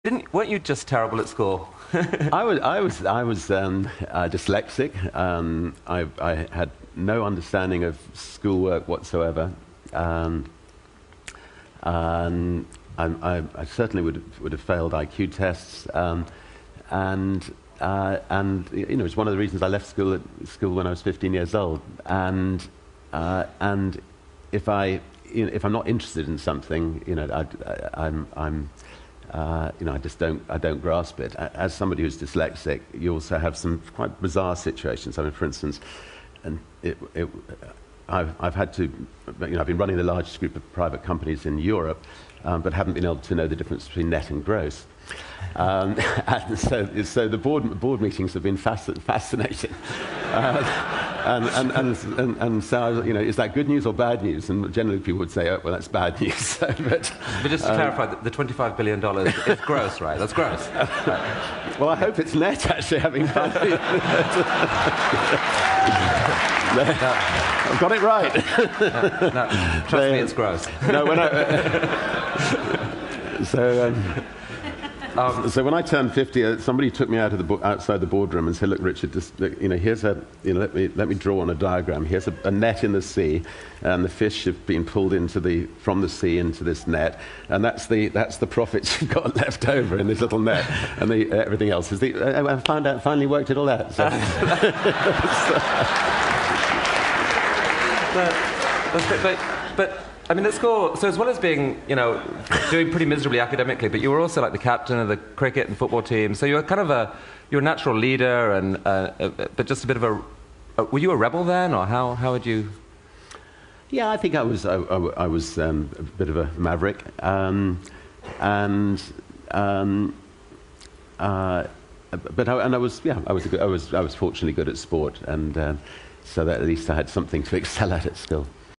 Weren't you just terrible at school? I was dyslexic. I had no understanding of schoolwork whatsoever. I certainly would have failed IQ tests. And you know, it's one of the reasons I left school when I was 15 years old. And if if I'm not interested in something, you know, I don't grasp it. As somebody who's dyslexic, you also have some quite bizarre situations. I mean, for instance, and I've had to, you know, I've been running the largest group of private companies in Europe, but haven't been able to know the difference between net and gross. And so the board meetings have been fascinating. And so, you know, is that good news or bad news? And generally people would say, oh, well, that's bad news. but just to clarify, the $25 billion is gross, right? That's gross. Well, I hope it's net, actually, having fun. I've got it right. No, trust me, it's gross. No, so when I turned 50, somebody took me outside the boardroom and said, "Look, Richard, you know, let me draw on a diagram. Here's a net in the sea, and the fish have been pulled from the sea into this net, and that's the profits you've got left over in this little net, and everything else is I finally worked it all out." So. But I mean, at school, so as well as being, you know, doing pretty miserably academically, but you were also like the captain of the cricket and football team. So you were kind of you're a natural leader, and but just a bit of were you a rebel then, or how would you? Yeah, I think I was a bit of a maverick, but I was fortunately good at sport, and so that at least I had something to excel at still.